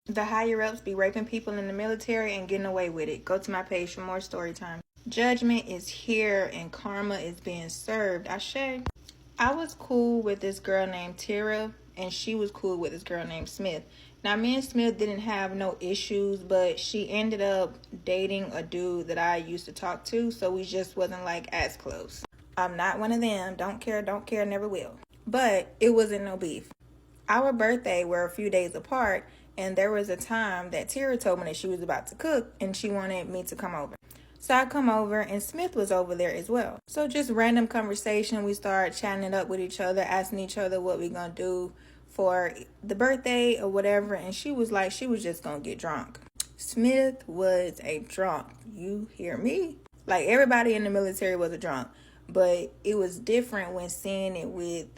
The higher ups be raping people in the military and getting away with it. Go to my page for more story time. Judgment is here and karma is being served. Ashe. I was cool with this girl named Tara, and she was cool with this girl named Smith. Now, me and Smith didn't have no issues, but she ended up dating a dude that I used to talk to, so we just wasn't like as close. I'm not one of them. Don't care, never will. But it wasn't no beef. Our birthday were a few days apart, and there was a time that Tara told me that she was about to cook and she wanted me to come over. So I come over and Smith was over there as well. So just random conversation. We started chatting it up with each other, asking each other what we gonna do for the birthday or whatever. And she was like, she was just gonna get drunk. Smith was a drunk. You hear me? Like everybody in the military was a drunk. But it was different when seeing it with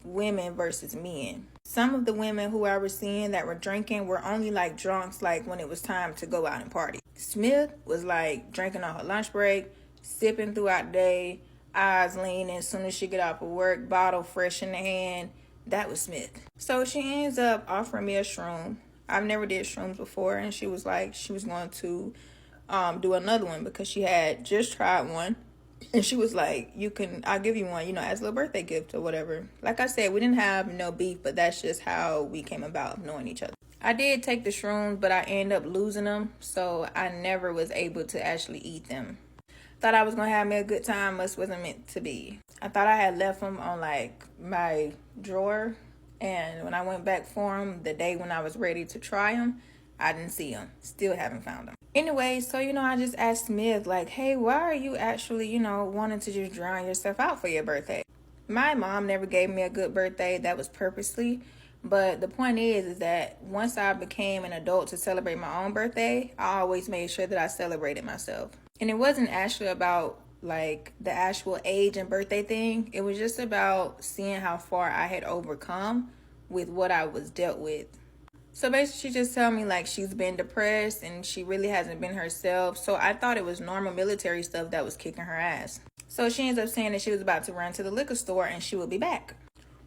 women versus men. Some of the women who I was seeing that were drinking were only like drunks like when it was time to go out and party. Smith was like drinking on her lunch break, sipping throughout the day, eyes leaning as soon as she get off of work, bottle fresh in the hand. That was Smith. So she ends up offering me a shroom. I've never did shrooms before, and she was like she was going to do another one because she had just tried one. And she was like, I'll give you one, as a little birthday gift or whatever. Like I said, we didn't have no beef, but that's just how we came about knowing each other. I did take the shrooms, but I ended up losing them. So I never was able to actually eat them. Thought I was going to have me a good time. Must wasn't meant to be. I thought I had left them on like my drawer. And when I went back for them, the day when I was ready to try them, I didn't see them. Still haven't found them. Anyway, so, I just asked Smith, like, hey, why are you actually, wanting to just drown yourself out for your birthday? My mom never gave me a good birthday. That was purposely. But the point is that once I became an adult to celebrate my own birthday, I always made sure that I celebrated myself. And it wasn't actually about, like, the actual age and birthday thing. It was just about seeing how far I had overcome with what I was dealt with. So basically, she just told me like she's been depressed and she really hasn't been herself. So I thought it was normal military stuff that was kicking her ass. So she ends up saying that she was about to run to the liquor store and she would be back.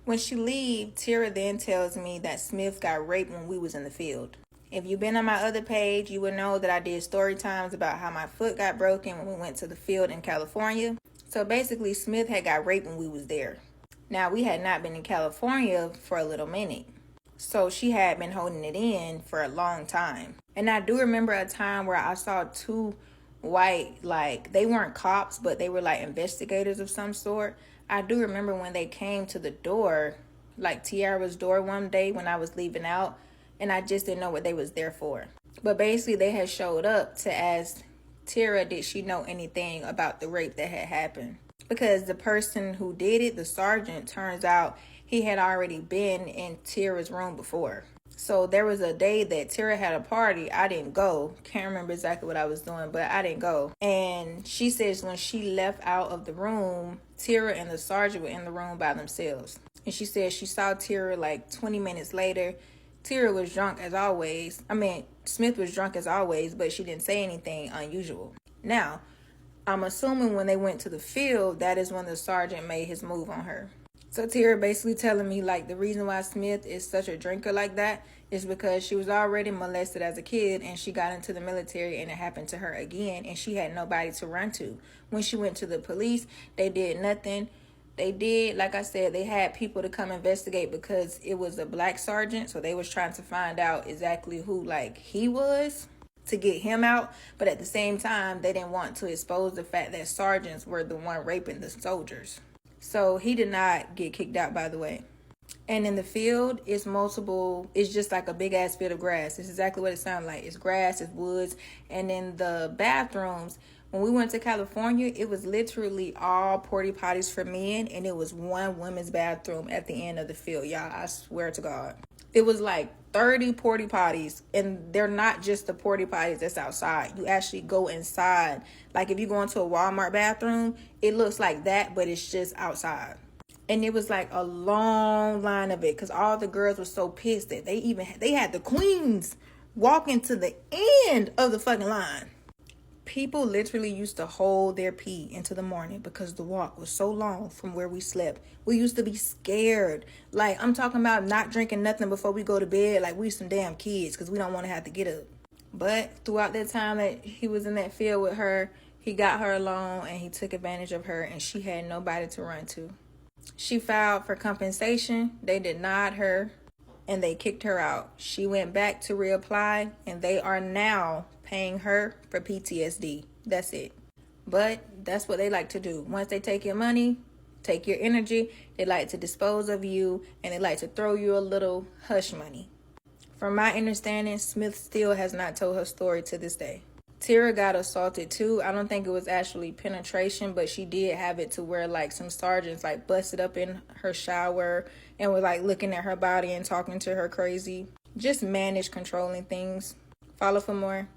When she leaves, Tara then tells me that Smith got raped when we was in the field. If you've been on my other page, you would know that I did story times about how my foot got broken when we went to the field in California. So basically, Smith had got raped when we was there. Now, we had not been in California for a little minute. So she had been holding it in for a long time. And I do remember a time where I saw two white, like, they weren't cops, but they were like investigators of some sort. I do remember when they came to the door, like Tiara's door one day when I was leaving out, and I just didn't know what they was there for. But basically they had showed up to ask Tiara, did she know anything about the rape that had happened? Because the person who did it, the sergeant, turns out he had already been in Tara's room before. So there was a day that Tara had a party. I didn't go. Can't remember exactly what I was doing, but I didn't go. And she says when she left out of the room, Tara and the sergeant were in the room by themselves. And she said she saw Tara like 20 minutes later. Tara was drunk as always. Smith was drunk as always, but she didn't say anything unusual. Now, I'm assuming when they went to the field, that is when the sergeant made his move on her. So Tara basically telling me like the reason why Smith is such a drinker like that is because she was already molested as a kid and she got into the military and it happened to her again and she had nobody to run to. When she went to the police, they did nothing. They did, like I said, they had people to come investigate because it was a black sergeant. So they was trying to find out exactly who like he was to get him out. But at the same time, they didn't want to expose the fact that sergeants were the one raping the soldiers. So he did not get kicked out, by the way. And in the field, it's just like a big ass field of grass. It's exactly what it sounds like. It's grass, it's woods. And in the bathrooms, when we went to California, it was literally all porta potties for men. And it was one women's bathroom at the end of the field. Y'all, I swear to God. It was like 30 porta potties, and they're not just the porta potties that's outside. You actually go inside. Like if you go into a Walmart bathroom, it looks like that, but it's just outside. And it was like a long line of it because all the girls were so pissed that they had the queens walking to the end of the fucking line. People literally used to hold their pee into the morning because the walk was so long from where we slept. We used to be scared. Like, I'm talking about not drinking nothing before we go to bed. Like, we some damn kids because we don't want to have to get up. But throughout that time that he was in that field with her, he got her alone and he took advantage of her, and she had nobody to run to. She filed for compensation. They denied her and they kicked her out. She went back to reapply, and they are now paying her for PTSD. That's it. But that's what they like to do. Once they take your money, take your energy, they like to dispose of you, and they like to throw you a little hush money. From my understanding, Smith still has not told her story to this day. Tira got assaulted too. I don't think it was actually penetration, but she did have it to where like some sergeants like busted up in her shower and were like looking at her body and talking to her crazy. Just manage controlling things. Follow for more.